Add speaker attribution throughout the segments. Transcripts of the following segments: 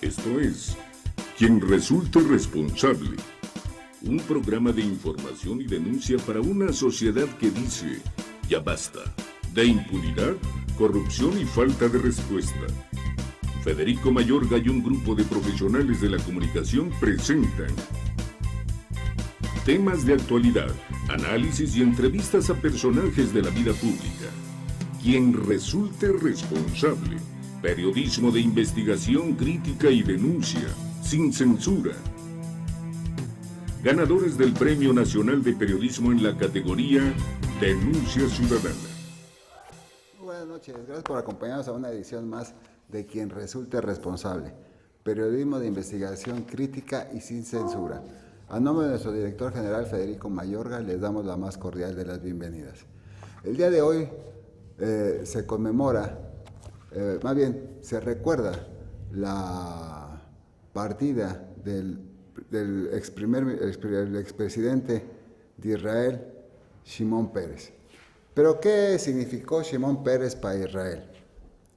Speaker 1: Esto es Quien Resulte Responsable, un programa de información y denuncia para una sociedad que dice, ya basta, de impunidad, corrupción y falta de respuesta. Federico Mayorga y un grupo de profesionales de la comunicación presentan temas de actualidad, análisis y entrevistas a personajes de la vida pública. Quien resulte responsable. Periodismo de investigación, crítica y denuncia, sin censura. Ganadores del Premio Nacional de Periodismo en la categoría Denuncia Ciudadana.
Speaker 2: Buenas noches, gracias por acompañarnos a una edición más de Quien Resulte Responsable. Periodismo de investigación, crítica y sin censura. A nombre de nuestro director general Federico Mayorga, les damos la más cordial de las bienvenidas. El día de hoy se conmemora, más bien se recuerda la partida del expresidente de Israel, Shimon Peres. Pero ¿qué significó Shimon Peres para Israel?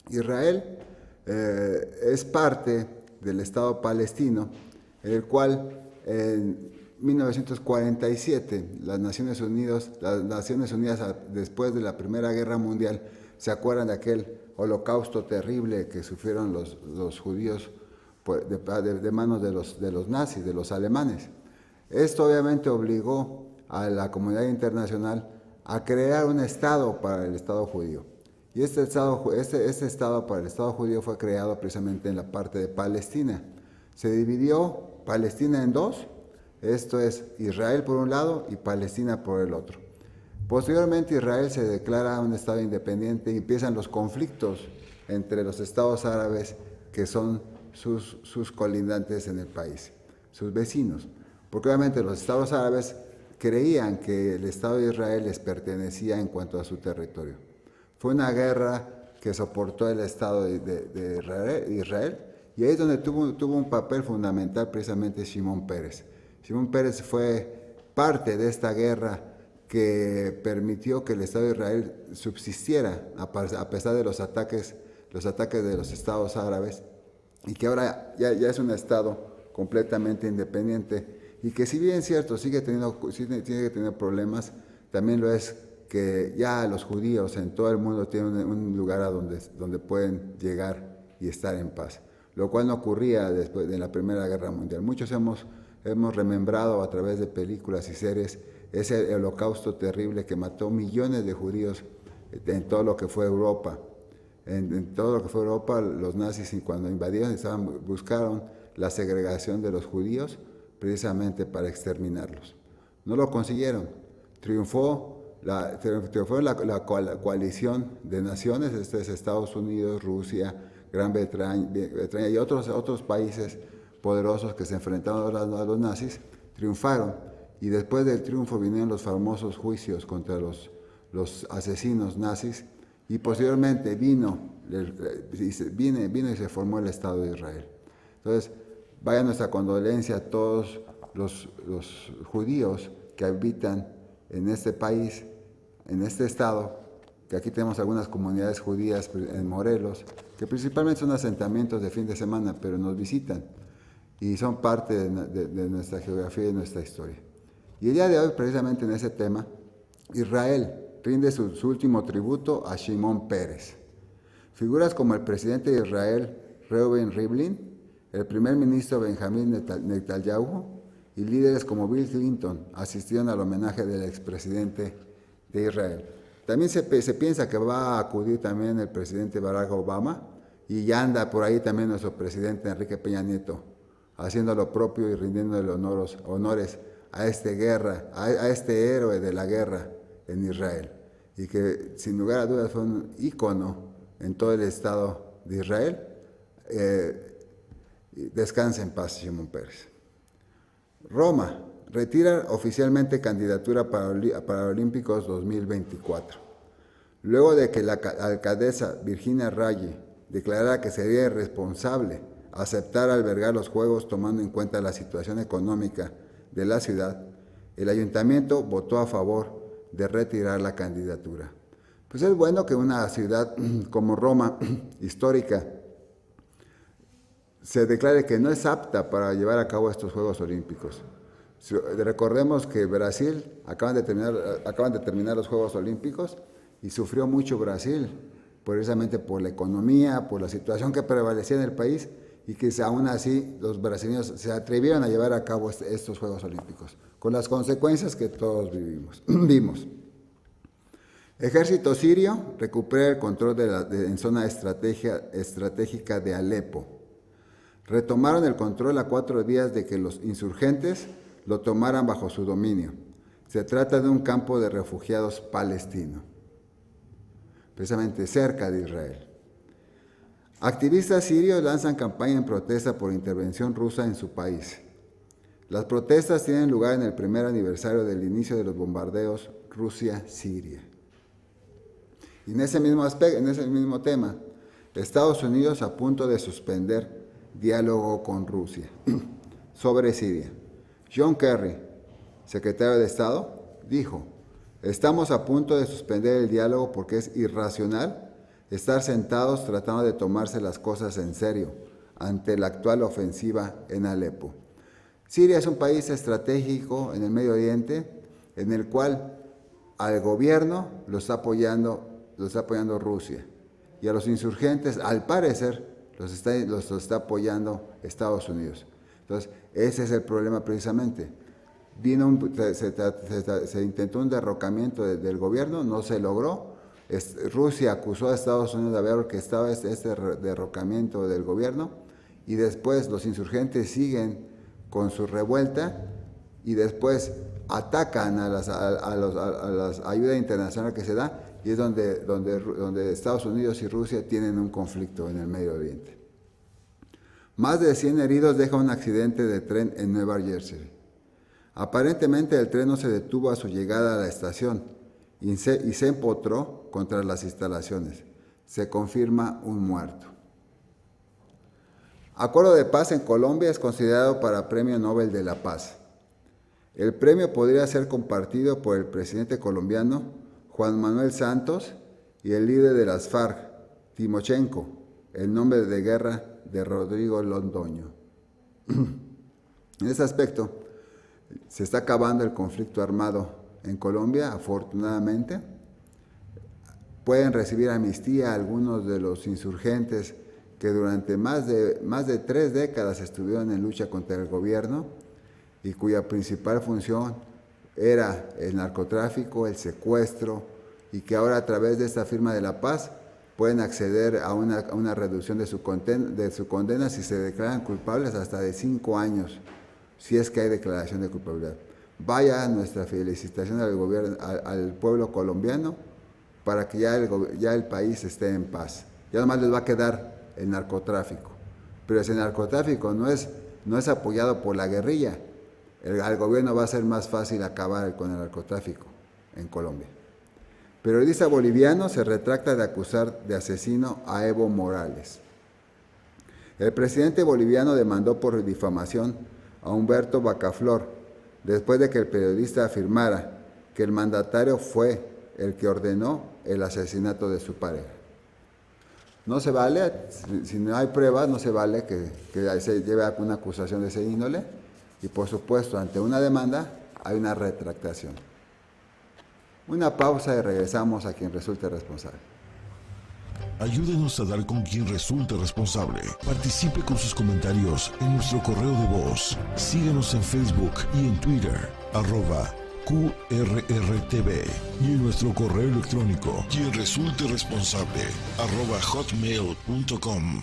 Speaker 2: Israel es parte del Estado palestino, en el cual en 1947 las Naciones Unidas, después de la Primera Guerra Mundial, se acuerdan de aquel holocausto terrible que sufrieron los judíos de manos de los nazis, de los alemanes. Esto obviamente obligó a la comunidad internacional a crear un Estado para el Estado judío. Y este Estado para el Estado judío fue creado precisamente en la parte de Palestina. Se dividió Palestina en dos, esto es Israel por un lado y Palestina por el otro. Posteriormente Israel se declara un Estado independiente y empiezan los conflictos entre los estados árabes que son sus colindantes en el país, sus vecinos. Porque obviamente los estados árabes creían que el Estado de Israel les pertenecía en cuanto a su territorio. Fue una guerra que soportó el Estado de Israel y ahí es donde tuvo un papel fundamental precisamente Shimon Peres. Shimon Peres fue parte de esta guerra que permitió que el Estado de Israel subsistiera a pesar de los ataques de los estados árabes y que ahora ya es un Estado completamente independiente y que si bien es cierto sigue teniendo problemas, también lo es que ya los judíos en todo el mundo tienen un lugar a donde pueden llegar y estar en paz, lo cual no ocurría después de la Primera Guerra Mundial. Muchos hemos remembrado a través de películas y series ese holocausto terrible que mató millones de judíos en todo lo que fue Europa. En todo lo que fue Europa, los nazis cuando invadieron buscaron la segregación de los judíos precisamente para exterminarlos. No lo consiguieron. Triunfó la coalición de naciones, este es Estados Unidos, Rusia, Gran Bretaña y otros países poderosos que se enfrentaron a los nazis, triunfaron. Y después del triunfo vinieron los famosos juicios contra los asesinos nazis y posteriormente vino y se formó el Estado de Israel. Entonces, vaya nuestra condolencia a todos los judíos que habitan en este país, en este estado, que aquí tenemos algunas comunidades judías en Morelos, que principalmente son asentamientos de fin de semana, pero nos visitan y son parte de nuestra geografía y de nuestra historia. Y el día de hoy, precisamente en ese tema, Israel rinde su último tributo a Shimon Peres. Figuras como el presidente de Israel, Reuven Rivlin, el primer ministro Benjamín Netanyahu y líderes como Bill Clinton asistieron al homenaje del expresidente de Israel. También se piensa que va a acudir también el presidente Barack Obama y ya anda por ahí también nuestro presidente Enrique Peña Nieto, haciendo lo propio y rindiéndole honores a este héroe de la guerra en Israel, y que sin lugar a dudas fue un ícono en todo el Estado de Israel. Descansa en paz, Shimon Peres. Roma retira oficialmente candidatura para Olímpicos 2024. Luego de que la alcaldesa Virginia Raggi declarara que sería irresponsable aceptar albergar los Juegos tomando en cuenta la situación económica de la ciudad, el ayuntamiento votó a favor de retirar la candidatura. Pues es bueno que una ciudad como Roma, histórica, se declare que no es apta para llevar a cabo estos Juegos Olímpicos. Recordemos que Brasil acaban de terminar los Juegos Olímpicos y sufrió mucho Brasil, precisamente por la economía, por la situación que prevalecía en el país, y que aún así los brasileños se atrevieron a llevar a cabo estos Juegos Olímpicos, con las consecuencias que todos vimos. Ejército sirio recupera el control en zona estratégica de Alepo. Retomaron el control a 4 días de que los insurgentes lo tomaran bajo su dominio. Se trata de un campo de refugiados palestino, precisamente cerca de Israel. Activistas sirios lanzan campaña en protesta por intervención rusa en su país. Las protestas tienen lugar en el primer aniversario del inicio de los bombardeos Rusia-Siria. Y en ese mismo tema, Estados Unidos a punto de suspender diálogo con Rusia sobre Siria. John Kerry, secretario de Estado, dijo: estamos a punto de suspender el diálogo porque es irracional estar sentados tratando de tomarse las cosas en serio ante la actual ofensiva en Alepo. Siria es un país estratégico en el Medio Oriente, en el cual al gobierno lo está apoyando Rusia, y a los insurgentes, al parecer, los está apoyando Estados Unidos. Entonces, ese es el problema precisamente. Se intentó un derrocamiento del gobierno, no se logró. Rusia acusó a Estados Unidos de haber orquestado este derrocamiento del gobierno, y después los insurgentes siguen con su revuelta y después atacan a la ayuda internacional que se da, y es donde Estados Unidos y Rusia tienen un conflicto en el Medio Oriente. Más de 100 heridos deja un accidente de tren en Nueva Jersey. Aparentemente el tren no se detuvo a su llegada a la estación y se empotró contra las instalaciones. Se confirma un muerto. Acuerdo de paz en Colombia es considerado para Premio Nobel de la Paz. El premio podría ser compartido por el presidente colombiano Juan Manuel Santos y el líder de las FARC, Timochenko, el nombre de guerra de Rodrigo Londoño. En ese aspecto, se está acabando el conflicto armado en Colombia, afortunadamente. Pueden recibir amnistía algunos de los insurgentes que durante más de 3 décadas estuvieron en lucha contra el gobierno y cuya principal función era el narcotráfico, el secuestro, y que ahora a través de esta firma de la paz pueden acceder a una reducción de su condena si se declaran culpables hasta de 5 años, si es que hay declaración de culpabilidad. Vaya nuestra felicitación al pueblo colombiano para que ya el país esté en paz. Ya nomás les va a quedar el narcotráfico, pero ese narcotráfico no es apoyado por la guerrilla. Al gobierno va a ser más fácil acabar con el narcotráfico en Colombia. Periodista boliviano se retracta de acusar de asesino a Evo Morales. El presidente boliviano demandó por difamación a Humberto Bacaflor después de que el periodista afirmara que el mandatario fue el que ordenó el asesinato de su pareja. No se vale, si no hay pruebas, no se vale que se lleve a una acusación de ese índole, y por supuesto, ante una demanda hay una retractación. Una pausa y regresamos a quien resulte responsable.
Speaker 3: Ayúdenos a dar con quien resulte responsable. Participe con sus comentarios en nuestro correo de voz. Síguenos en Facebook y en Twitter, @QRRTV, y en nuestro correo electrónico, quien resulte responsable, @hotmail.com.